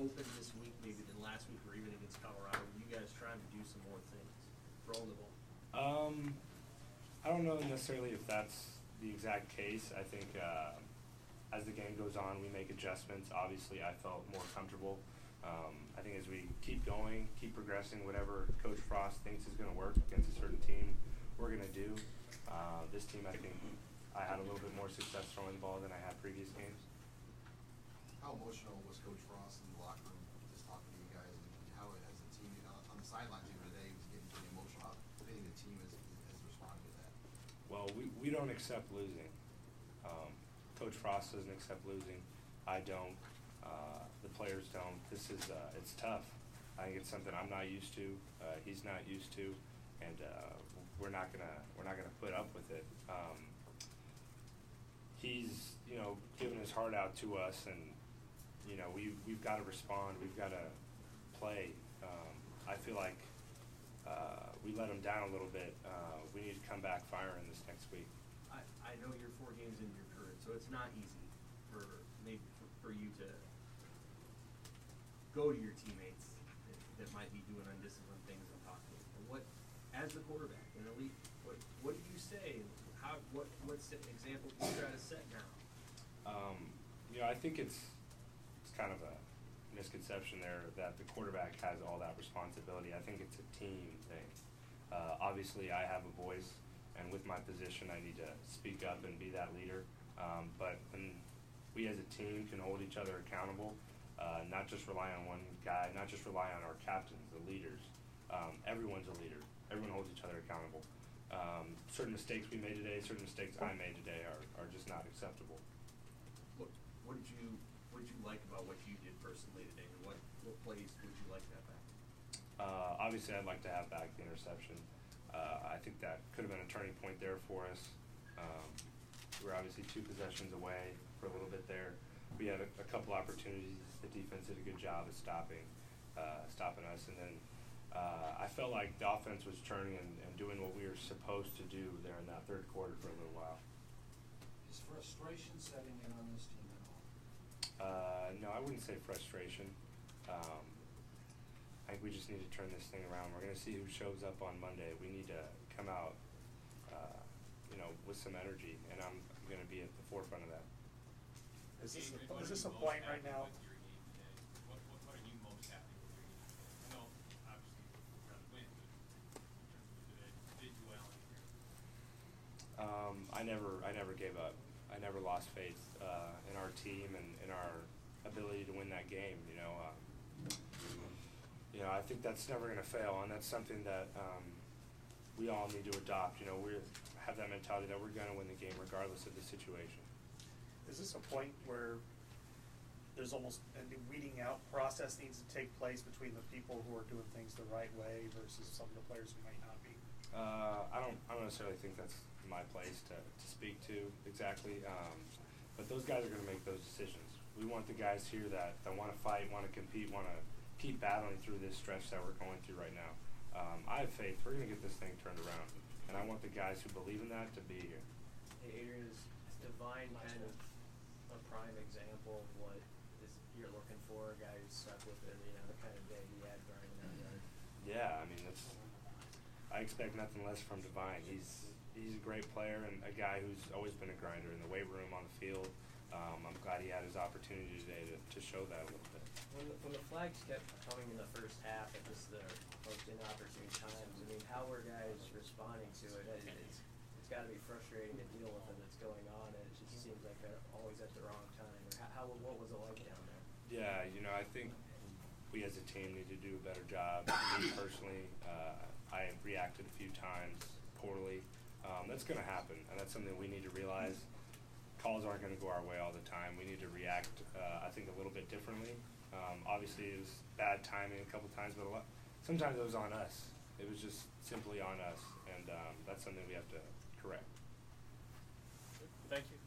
open this week maybe than last week or even against Colorado? Were you guys trying to do some more things, throwing the ball? I don't know necessarily if that's the exact case. I think as the game goes on, we make adjustments. Obviously, I felt more comfortable. I think as we keep going, keep progressing, whatever Coach Frost thinks is going to work against a certain team, we're going to do. This team, I think, I had a little bit more success throwing the ball than I had previous games. How emotional was Coach Frost in the locker room just talking to you guys, and how as a team, on the sidelines even today, he was getting pretty emotional. How do you think the team has responded to that? Well, we don't accept losing. Coach Frost doesn't accept losing. I don't. The players don't. This is it's tough. I think it's something I'm not used to. He's not used to, and we're not gonna put up with it. He's given his heart out to us, and we've got to respond. We've got to play. I feel like we let him down a little bit. We need to come back firing this next week. I know you're 4 games into your career, so it's not easy for you to go to your teammates that might be doing undisciplined things and talk to them. What, as the quarterback in the league, what do you say? What's an example do you try to set now? I think it's kind of a misconception there that the quarterback has all that responsibility. I think it's a team thing. Obviously, I have a voice, and with my position, I need to speak up and be that leader. But when we as a team can hold each other accountable, not just rely on one guy, not just rely on our captains, the leaders. Everyone's a leader. Everyone holds each other accountable. Certain mistakes we made today, certain mistakes I made today are just not acceptable. What did you like about what you did personally today, and what plays would you like to have back? Obviously, I'd like to have back the interception. I think that could have been a turning point there for us. We were obviously 2 possessions away for a little bit there. We had a couple opportunities. The defense did a good job of stopping us, and then I felt like the offense was turning and doing what we were supposed to do there in that 3rd quarter for a little while. Is frustration setting in on this team at all? No, I wouldn't say frustration. I think we just need to turn this thing around. We're going to see who shows up on Monday. We need to come out, with some energy, and I'm going to be at the forefront of that. Is this a point right now? What are you most happy with your game today? I know, obviously, you're trying to win, but in terms of today, did you well in here? I never gave up. I never lost faith in our team and in our ability to win that game. I think that's never going to fail, and that's something that we all need to adopt. We have that mentality that we're going to win the game regardless of the situation. Is this a point where there's almost a weeding out process needs to take place between the people who are doing things the right way versus some of the players who might not be? I don't necessarily think that's my place to speak to exactly, but those guys are going to make those decisions. We want the guys here that want to fight, want to compete, want to keep battling through this stretch that we're going through right now. I have faith. We're going to get this thing turned around, and I want the guys who believe in that to be here. Hey, Adrian, is Divine kind of a prime example of what you're looking for, a guy who's stuck with it, the kind of day he had grinding out yard? Yeah, I mean, I expect nothing less from Divine. He's a great player and a guy who's always been a grinder in the weight room, on the field. I'm glad he had his opportunity today to show that a little bit. When the flags kept coming in the first half at just the most inopportune times, how were guys responding to it? It's got to be frustrating to deal with it that's going on, and it just seems like they're always at the wrong time. What was it like down there? Yeah, I think we as a team need to do a better job. Me personally, I reacted a few times poorly. That's going to happen, and that's something we need to realize. Calls aren't going to go our way all the time. We need to react, I think, a little bit differently. Obviously, it was bad timing a couple times, but sometimes it was on us. It was just simply on us, and that's something we have to correct. Thank you.